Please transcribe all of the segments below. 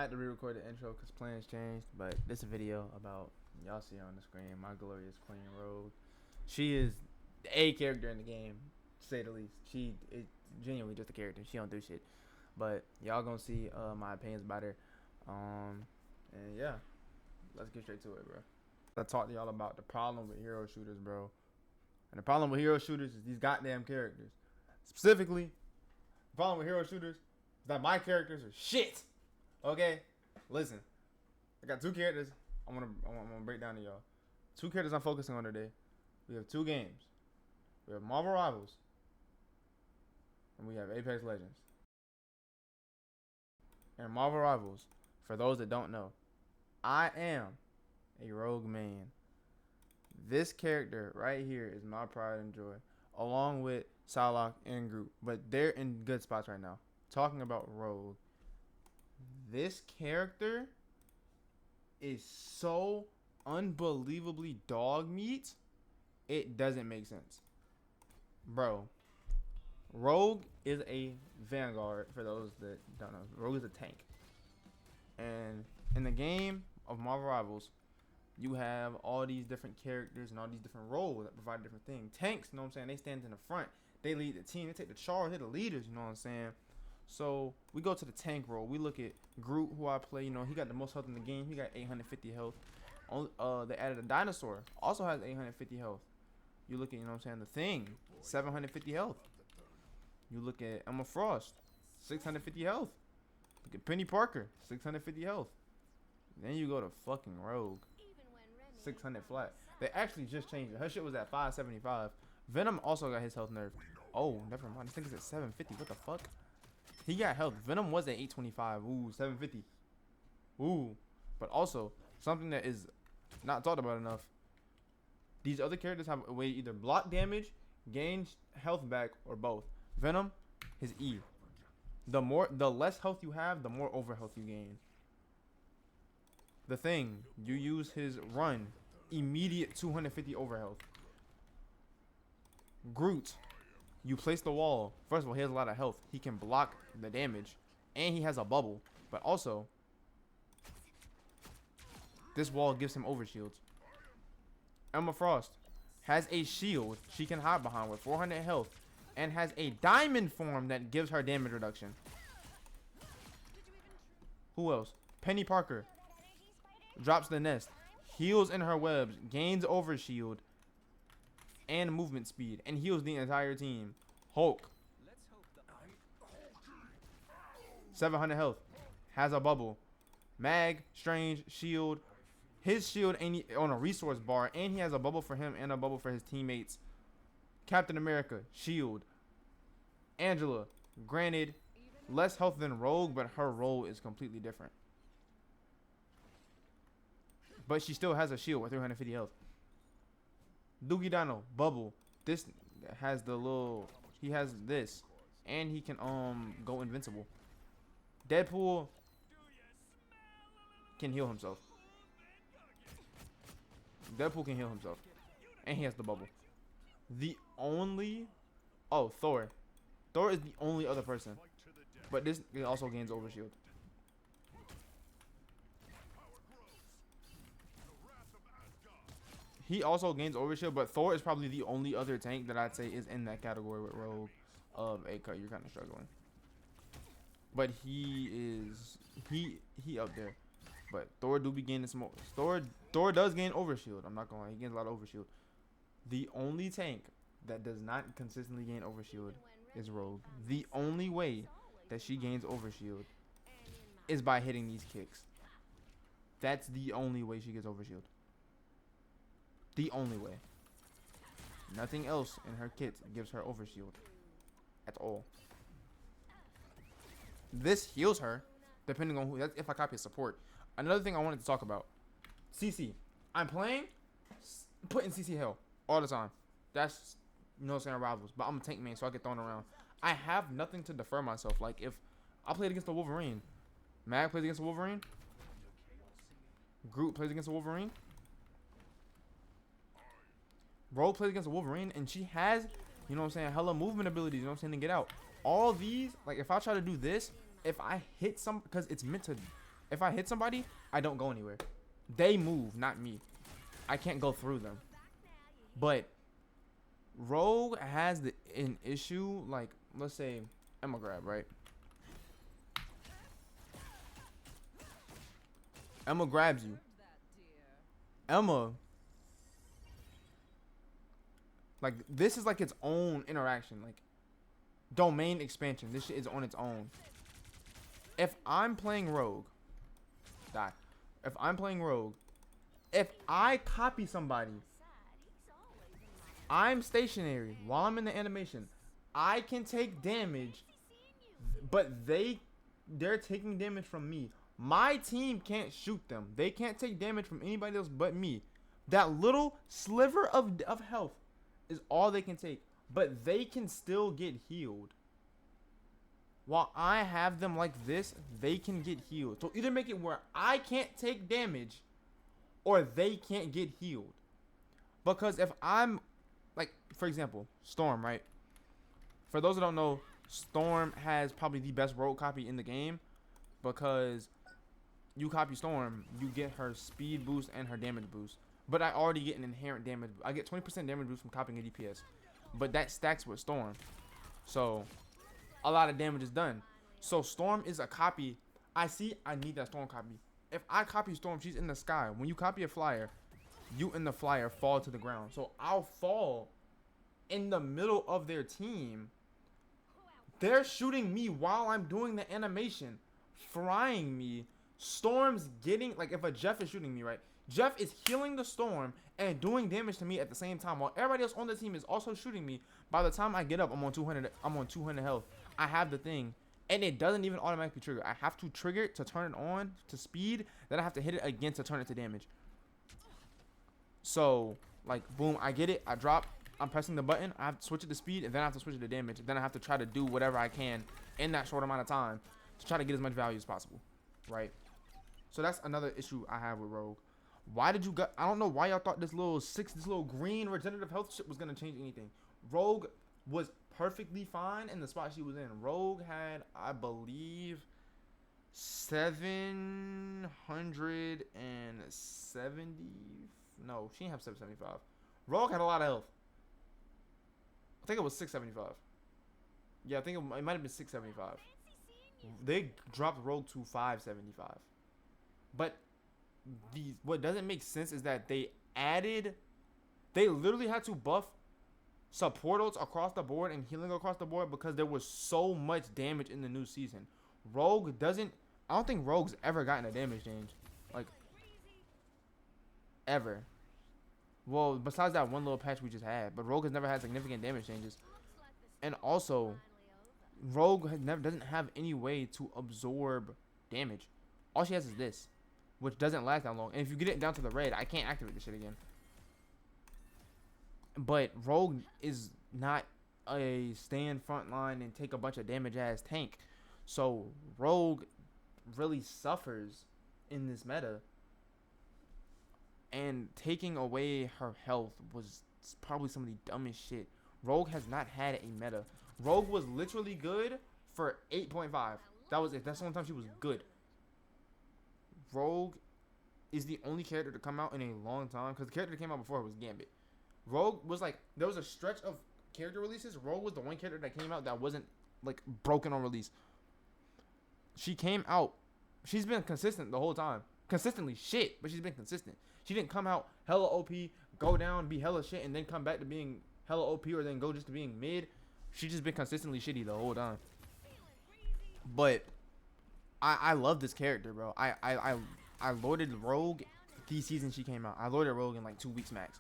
had to re-record the intro because plans changed, but this video about y'all see her on the screen. My glorious Queen Rogue. She is a character in the game, to say the least. She is genuinely just a character. She don't do shit, but y'all gonna see my opinions about her. And yeah, let's get straight to it, bro. I talked to y'all about the problem with hero shooters, bro. And the problem with hero shooters is these goddamn characters. Specifically, the problem with hero shooters is that my characters are shit. Okay, listen. I got two characters. I'm gonna break down to y'all. Two characters I'm focusing on today. We have two games. We have Marvel Rivals, and we have Apex Legends. And Marvel Rivals, for those that don't know, I am a rogue main. This character right here is my pride and joy, along with Psylocke and Groot. But they're in good spots right now. Talking about rogue, this character is so unbelievably dog meat, it doesn't make sense. Bro, Rogue is a Vanguard, for those that don't know. Rogue is a tank. And in the game of Marvel Rivals, you have all these different characters and all these different roles that provide different things. Tanks, you know what I'm saying? They stand in the front. They lead the team. They take the charge. They're the leaders, you know what I'm saying? So we go to the tank role. We look at Groot, who I play. You know, he got the most health in the game. He got 850 health. They added a dinosaur. Also has 850 health. You look at, you know what I'm saying, the Thing, 750 health. You look at Emma Frost, 650 health. Look at Penny Parker, 650 health. Then you go to fucking Rogue, 600 flat. They actually just changed it. Her shit was at 575. Venom also got his health nerfed. Oh, never mind. This thing is at 750. What the fuck? He got health. Venom was at 825. Ooh, 750. Ooh. But also, something that is not talked about enough. These other characters have a way to either block damage, gain health back, or both. Venom, his E. The less health you have, the more over health you gain. The Thing, you use his run, immediate 250 over health. Groot, you place the wall. First of all, he has a lot of health. He can block the damage, and he has a bubble. But also, this wall gives him overshields. Emma Frost has a shield she can hide behind with 400 health, and has a diamond form that gives her damage reduction. Who else? Penny Parker drops the nest, heals in her webs, gains overshield and movement speed, and heals the entire team. Hulk, 700 health, has a bubble. Mag, Strange, shield. His shield ain't on a resource bar, and he has a bubble for him and a bubble for his teammates. Captain America, shield. Angela, granted, less health than Rogue, but her role is completely different. But she still has a shield with 350 health. Doogie Dino, bubble. This has the little, he has this, and he can go invincible. Deadpool can heal himself. Deadpool can heal himself, and he has the bubble. The only, Thor. Thor is the only other person, but this also gains overshield. He also gains overshield, but Thor is probably the only other tank that I'd say is in that category with Rogue. A-cut, you're kind of struggling, but he up there. But Thor do be gaining some more. Thor does gain overshield. I'm not gonna lie, he gains a lot of overshield. The only tank that does not consistently gain overshield is Rogue. The only way that she gains overshield is by hitting these kicks. That's the only way she gets overshield. The only way. Nothing else in her kit gives her overshield at all. This heals her, depending on who. That's if I copy a support. Another thing I wanted to talk about, CC. I'm playing, putting CC hell all the time. That's, you know what I'm saying, Rivals. But I'm a tank main, so I get thrown around. I have nothing to defer myself. Like, if I played against the Wolverine, Mag plays against the Wolverine, Groot plays against the Wolverine, Rogue plays against the Wolverine, and she has, you know what I'm saying, hella movement abilities, you know what I'm saying, to get out. All these, like, if I try to do this, if I hit some, because it's meant to If I hit somebody, I don't go anywhere. They move, not me. I can't go through them. But Rogue has an issue, like, let's say Emma grab, right? Emma grabs you. Emma, like, this is like its own interaction, like domain expansion. This shit is on its own. If I'm playing Rogue, die. If I'm playing Rogue, if I copy somebody, I'm stationary while I'm in the animation. I can take damage, but they're taking damage from me. My team can't shoot them. They can't take damage from anybody else but me. That little sliver of health is all they can take, but they can still get healed. While I have them like this, they can get healed. So either make it where I can't take damage or they can't get healed. Because if I'm, like, for example, Storm, right? For those that don't know, Storm has probably the best rogue copy in the game, because you copy Storm, you get her speed boost and her damage boost. But I already get an inherent damage. I get 20% damage boost from copying a DPS. But that stacks with Storm. So a lot of damage is done. So Storm is a copy. I need that Storm copy. If I copy Storm, she's in the sky. When you copy a flyer, you and the flyer fall to the ground. So I'll fall in the middle of their team. They're shooting me while I'm doing the animation, frying me. Storm's getting, like, if a Jeff is shooting me, right? Jeff is healing the Storm and doing damage to me at the same time, while everybody else on the team is also shooting me. By the time I get up, I'm on 200 health. I have the thing, and it doesn't even automatically trigger. I have to trigger it to turn it on to speed. Then I have to hit it again to turn it to damage. So, like, boom, I get it. I drop. I'm pressing the button. I have to switch it to speed, and then I have to switch it to damage. Then I have to try to do whatever I can in that short amount of time to try to get as much value as possible, right? So that's another issue I have with Rogue. Why did you go? I don't know why y'all thought this little green regenerative health shit was gonna change anything. Rogue was perfectly fine in the spot she was in. Rogue had, I believe, 770. No, she didn't have 775. Rogue had a lot of health. I think it was 675. Yeah, I think it might have been 675. They dropped Rogue to 575. But what doesn't make sense is that they literally had to buff support ults across the board and healing across the board because there was so much damage in the new season. I don't think Rogue's ever gotten a damage change. Like, ever. Well, besides that one little patch we just had. But Rogue has never had significant damage changes. And also, Rogue doesn't have any way to absorb damage. All she has is this, which doesn't last that long. And if you get it down to the red, I can't activate this shit again. But Rogue is not a stand front line and take a bunch of damage ass tank. So Rogue really suffers in this meta. And taking away her health was probably some of the dumbest shit. Rogue has not had a meta. Rogue was literally good for 8.5. That was it. That's the only time she was good. Rogue is the only character to come out in a long time, because the character that came out before was Gambit. Rogue was like, there was a stretch of character releases. Rogue was the one character that came out that wasn't like broken on release. She came out. She's been consistent the whole time. Consistently shit, but she's been consistent. She didn't come out hella OP, go down, be hella shit, and then come back to being hella OP, or then go just to being mid. She just been consistently shitty the whole time. But I love this character, bro. I loaded Rogue the season she came out. I loaded Rogue in like 2 weeks max.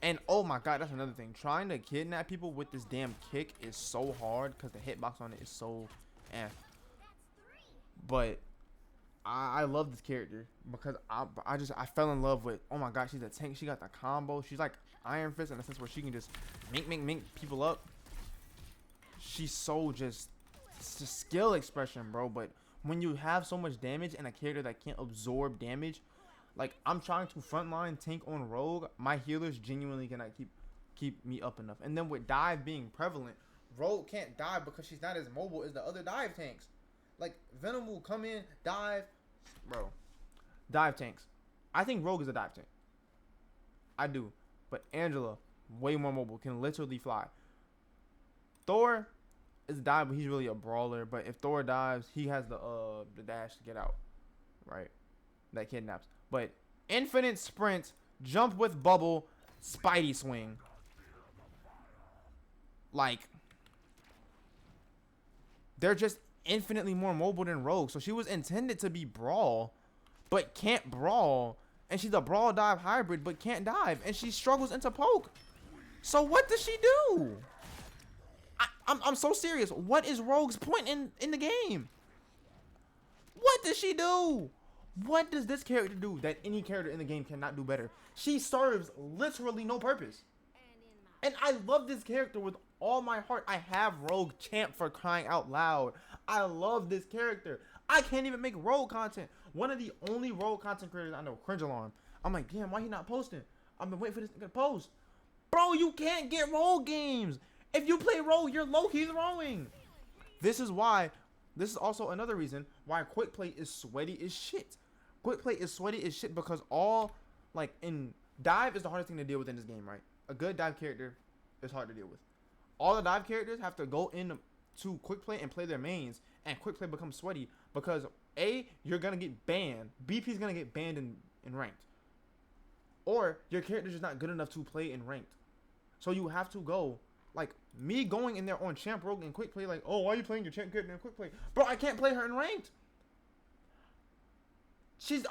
And oh my god, that's another thing. Trying to kidnap people with this damn kick is so hard because the hitbox on it is so But I love this character because I fell in love with, oh my god, she's a tank. She got the combo. She's like Iron Fist in a sense where she can just mink people up. She's so just skill expression, bro. But when you have so much damage and a character that can't absorb damage, like I'm trying to frontline tank on Rogue, my healers genuinely cannot keep me up enough. And then with dive being prevalent, Rogue can't dive because she's not as mobile as the other dive tanks. Like Venom will come in, dive, bro. Dive tanks. I think Rogue is a dive tank. I do. But Angela, way more mobile, can literally fly. Thor is a dive, but he's really a brawler. But if Thor dives, he has the dash to get out, right? That kidnaps. But infinite sprint, jump with bubble, Spidey swing. Like, they're just infinitely more mobile than Rogue. So she was intended to be brawl, but can't brawl. And she's a brawl dive hybrid, but can't dive. And she struggles into poke. So what does she do? I'm so serious. What is Rogue's point in the game? What does she do? What does this character do that any character in the game cannot do better? She serves literally no purpose. And I love this character with all my heart. I have Rogue champ, for crying out loud. I love this character. I can't even make Rogue content. One of the only Rogue content creators I know, Cringe Alarm. I'm like, damn, why he not posting? I've been waiting for this nigga to post. Bro, you can't get Rogue games. If you play Rogue, you're low-key throwing. This is also another reason why quick play is sweaty as shit. Quick play is sweaty as shit because dive is the hardest thing to deal with in this game, right? A good dive character is hard to deal with. All the dive characters have to go into quick play and play their mains, and quick play becomes sweaty because A, you're gonna get banned. BP's gonna get banned in ranked. Or your character's just not good enough to play in ranked. So you have to go, like me going in there on champ Rogue and quick play, like, oh, why are you playing your champ character in quick play? Bro, I can't play her in ranked.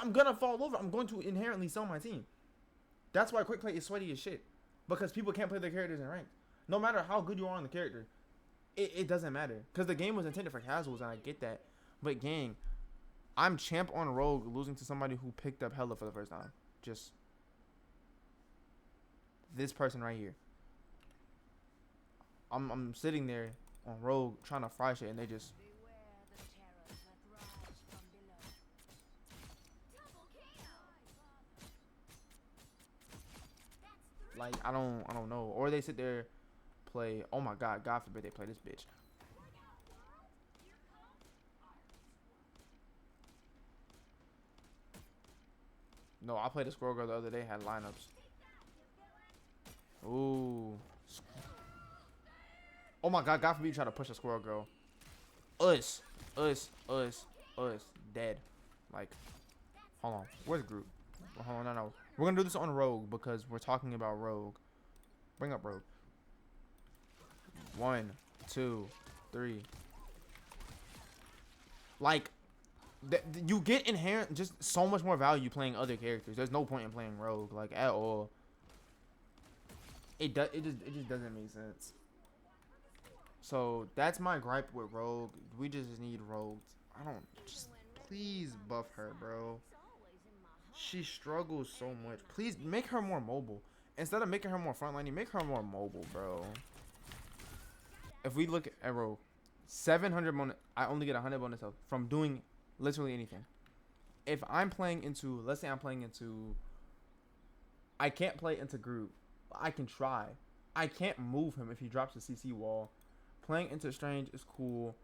I'm gonna fall over. I'm going to inherently sell my team. That's why quick play is sweaty as shit. Because people can't play their characters in ranked. No matter how good you are on the character, it doesn't matter. Because the game was intended for casuals, and I get that. But gang, I'm champ on Rogue, losing to somebody who picked up Hela for the first time. Just this person right here. I'm sitting there on Rogue trying to fry shit, and they just. Like, I don't know. Or they sit there, play. Oh my God forbid they play this bitch. No, I played a Squirrel Girl the other day, had lineups. Ooh. Oh my God forbid you try to push a Squirrel Girl. Us. Dead. Like, hold on. Where's Groot? Hold on, no. We're gonna do this on Rogue because we're talking about Rogue. Bring up Rogue. 1, 2, 3. Like, you get inherent just so much more value playing other characters. There's no point in playing Rogue, like, at all. It just doesn't make sense. So that's my gripe with Rogue. We just need Rogue. Please buff her, bro. She struggles so much. Please make her more mobile. Instead of making her more frontline, make her more mobile, bro. If we look at Rogue, 700 bonus. I only get 100 bonus health from doing literally anything. If I'm playing into, let's say I'm playing into, I can't play into Groot. I can try. I can't move him if he drops the CC wall. Playing into Strange is cool.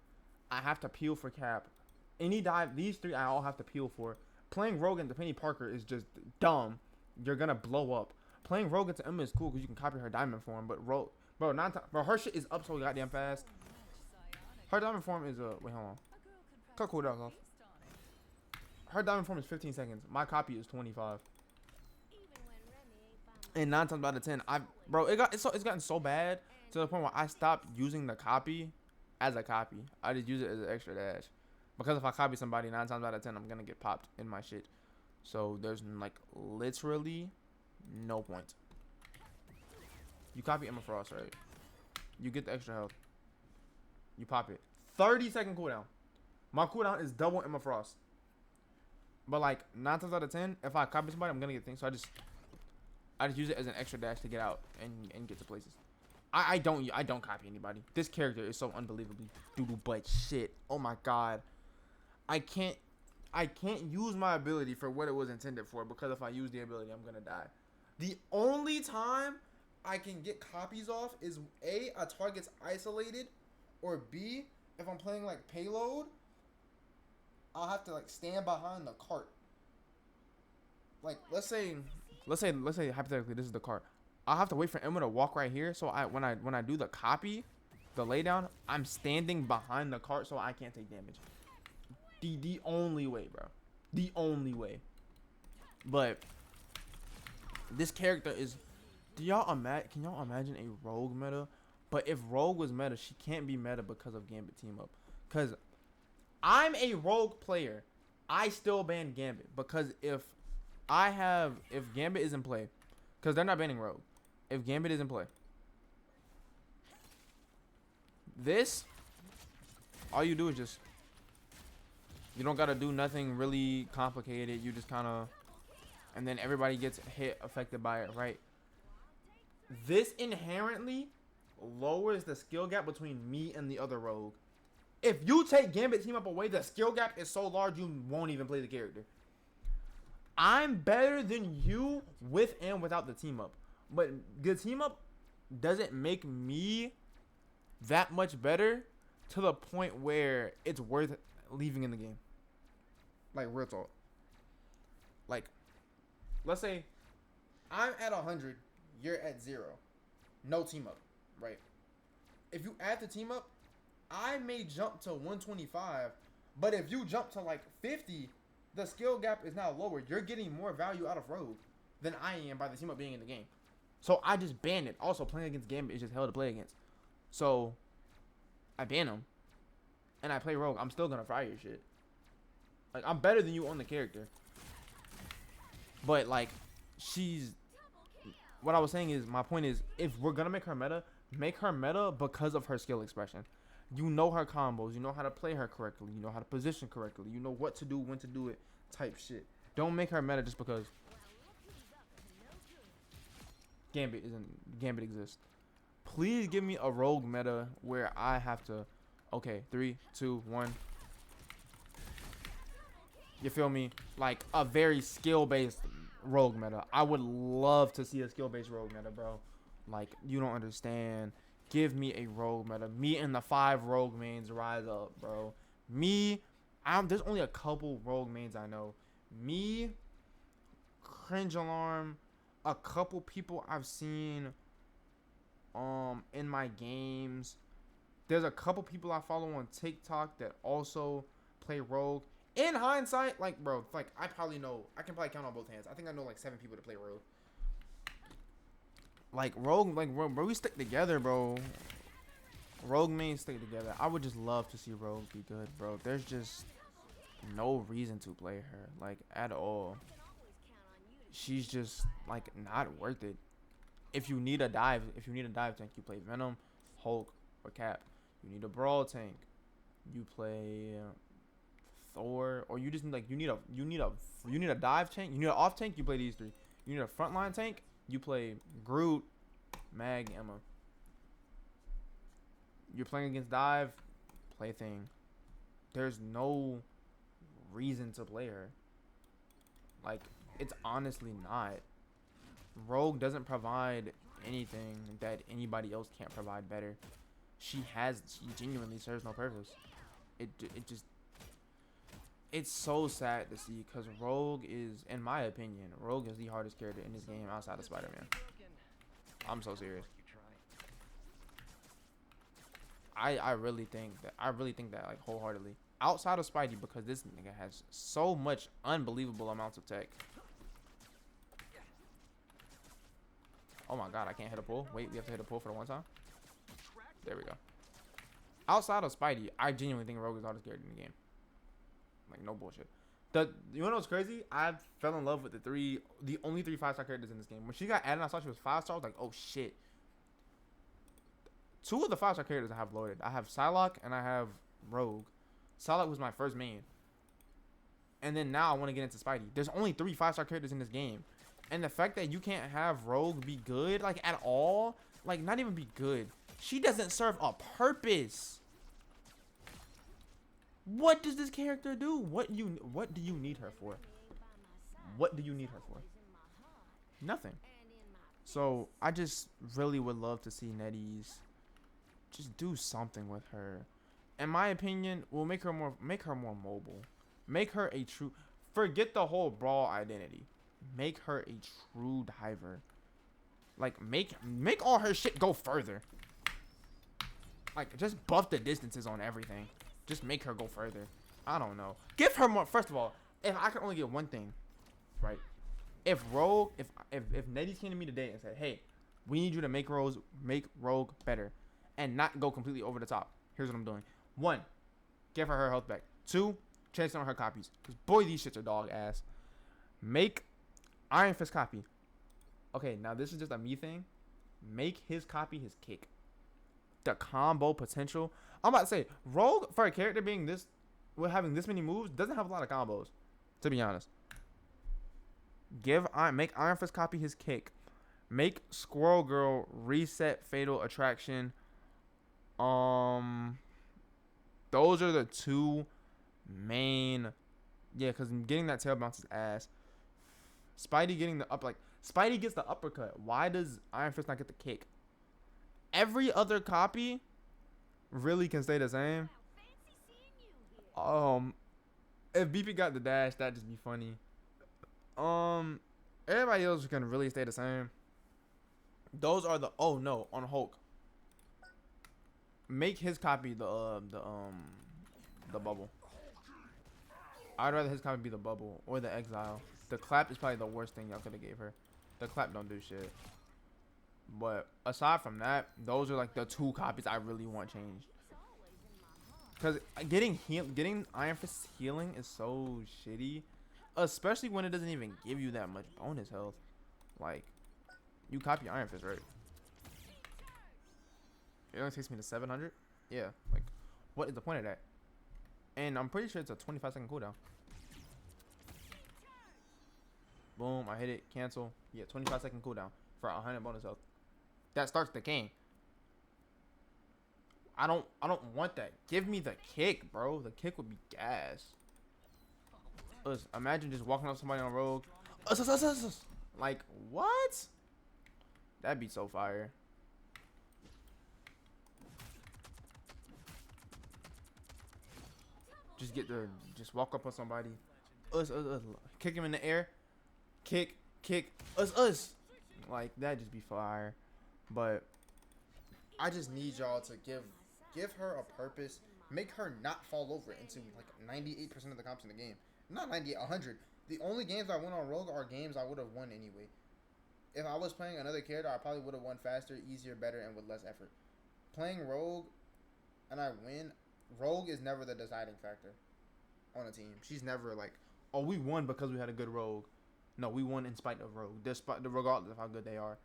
I have to peel for Cap. Any dive, these three I all have to peel for. Playing Rogue into Penny Parker is just dumb. You're gonna blow up. Playing Rogue into Emma is cool because you can copy her diamond form. But bro, her shit is up so goddamn fast. Her diamond form is wait, hold on. Cut cooldown off. Her diamond form is 15 seconds. My copy is 25. And 9 times out of 10, it's gotten so bad to the point where I stopped using the copy as a copy. I just use it as an extra dash. Because if I copy somebody 9 times out of 10, I'm gonna get popped in my shit. So there's like literally no point. You copy Emma Frost, right? You get the extra health. You pop it. 30-second cooldown. My cooldown is double Emma Frost. But like 9 times out of 10, if I copy somebody, I'm gonna get things. So I just use it as an extra dash to get out and get to places. I don't copy anybody. This character is so unbelievably doodle butt shit. Oh my God. I can't use my ability for what it was intended for, because if I use the ability, I'm gonna die. The only time I can get copies off is A target's isolated, or B, if I'm playing like payload, I'll have to like stand behind the cart. Like let's say hypothetically this is the cart. I'll have to wait for Emma to walk right here. So when I do the copy, the laydown, I'm standing behind the cart so I can't take damage. The only way, bro. The only way. But this character is. Can y'all imagine a Rogue meta? But if Rogue was meta, she can't be meta because of Gambit team up. Cause I'm a Rogue player. I still ban Gambit because if Gambit is in play, because they're not banning Rogue. If Gambit is in play, this, all you do is just, you don't gotta do nothing really complicated. You just kind of, and then everybody gets hit, affected by it, right? This inherently lowers the skill gap between me and the other Rogue. If you take Gambit team up away, the skill gap is so large you won't even play the character. I'm better than you with and without the team up. But the team up doesn't make me that much better to the point where it's worth leaving in the game. Like, real talk. Like, let's say I'm at 100, you're at 0. No team up, right? If you add the team up, I may jump to 125, but if you jump to like 50, the skill gap is now lower. You're getting more value out of Rogue than I am by the team up being in the game. So I just ban it. Also, playing against Gambit is just hell to play against. So I ban him, and I play Rogue. I'm still gonna fry your shit. Like, I'm better than you on the character. But like, what I was saying is, my point is, if we're gonna make her meta because of her skill expression. You know her combos. You know how to play her correctly. You know how to position correctly. You know what to do, when to do it, type shit. Don't make her meta just because Gambit exists. Please give me a Rogue meta where I have to. Okay, 3, 2, 1. You feel me? Like a very skill-based Rogue meta. I would love to see a skill-based Rogue meta, bro. Like, you don't understand. Give me a Rogue meta. Me and the 5 Rogue mains rise up, bro. There's only a couple Rogue mains I know. Me, Cringe Alarm, a couple people I've seen in my games. There's a couple people I follow on TikTok that also play Rogue. In hindsight, like, bro, like, I can probably count on both hands. I think I know like 7 people that play Rogue. Like, Rogue, like, bro, we stick together, bro. Rogue mains stick together. I would just love to see Rogue be good, bro. There's just no reason to play her, like, at all. She's just, like, not worth it. If you need a dive tank, you play Venom, Hulk, or Cap. You need a brawl tank, you play Thor, or you just like you need a dive tank, you need an off tank, you play these 3. You need a frontline tank, you play Groot, Mag, Emma. You're playing against dive, play Thing. There's no reason to play her. Like, it's honestly not. Rogue doesn't provide anything that anybody else can't provide better. She genuinely serves no purpose. It's so sad to see, because Rogue is, in my opinion, Rogue is the hardest character in this game outside of Spider-Man. I'm so serious. I really think that like wholeheartedly. Outside of Spidey, because this nigga has so much unbelievable amounts of tech. Oh my god, I can't hit a pull. Wait, we have to hit a pull for the one time. There we go. Outside of Spidey, I genuinely think Rogue is the hardest character in the game. Like, no bullshit. You wanna know what's crazy? I fell in love with the only 3 5-star characters in this game. When she got added, I saw she was 5-star. I was like, oh shit. 2 of the 5-star characters I have loaded. I have Psylocke and I have Rogue. Psylocke was my first main. And then now I want to get into Spidey. There's only 3 5-star characters in this game. And the fact that you can't have Rogue be good, like, at all, like, not even be good. She doesn't serve a purpose. What does this character do? What do you need her for? What do you need her for? Nothing. So I just really would love to see NetEase just do something with her. In my opinion, we'll make her more mobile. Make her a true. Forget the whole brawl identity. Make her a true diver. Like make all her shit go further. Like just buff the distances on everything. Just make her go further. I don't know. Give her more. First of all, if I could only get one thing, right? If Nettie's came to me today and said, "Hey, we need you to make Rogue better, and not go completely over the top," here's what I'm doing. One, give her health back. Two, chase on her copies. Cause boy, these shits are dog ass. Make Iron Fist copy. Okay, now this is just a me thing. Make his copy his kick. The combo potential. I'm about to say, Rogue, for a character being this, with having this many moves, doesn't have a lot of combos, to be honest. Make Iron Fist copy his kick. Make Squirrel Girl reset Fatal Attraction. Those are the two main. Yeah, because getting that tail bounce is ass. Spidey getting the Spidey gets the uppercut. Why does Iron Fist not get the kick? Every other copy really can stay the same. If BP got the dash, that'd just be funny. Everybody else can really stay the same. Those are the on Hulk. Make his copy the bubble. I'd rather his copy be the bubble or the exile. The clap is probably the worst thing y'all could have gave her. The clap don't do shit. But aside from that, those are like the two copies I really want changed. Cause getting Iron Fist healing is so shitty, especially when it doesn't even give you that much bonus health. Like, you copy Iron Fist, right? It only takes me to 700. Yeah, like, what is the point of that? And I'm pretty sure it's a 25-second cooldown. Boom, I hit it, cancel. Yeah, 25-second cooldown for 100 bonus health. That starts the game. I don't want that. Give me the kick, bro. The kick would be gas. Imagine just walking up somebody on Rogue. Like, what? That'd be so fire. Just walk up on somebody. Kick him in the air. Kick. Like, that'd just be fire. But I just need y'all to give her a purpose. Make her not fall over into like 98% of the comps in the game. Not 98, 100. The only games I win on Rogue are games I would have won anyway. If I was playing another character, I probably would have won faster, easier, better, and with less effort. Playing Rogue and I win, Rogue is never the deciding factor on a team. She's never like, oh, we won because we had a good Rogue. No, we won in spite of Rogue, regardless of how good they are.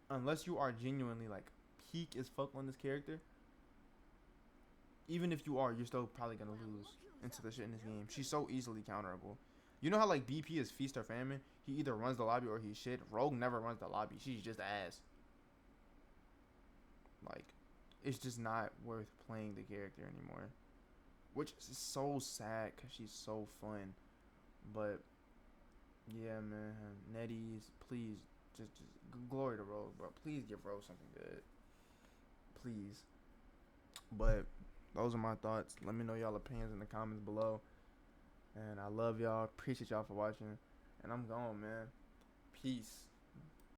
Unless you are genuinely like peak as fuck on this character, even if you are, you're still probably gonna lose into the shit in this game. She's so easily counterable. You know how like BP is feast or famine? He either runs the lobby or he's shit. Rogue never runs the lobby. She's just ass. Like, it's just not worth playing the character anymore. Which is so sad because she's so fun. But yeah, man, Nettie's, please, just glory to Rogue, bro. Please give Rogue something good. Please. But those are my thoughts. Let me know y'all opinions in the comments below. And I love y'all. Appreciate y'all for watching. And I'm gone, man. Peace.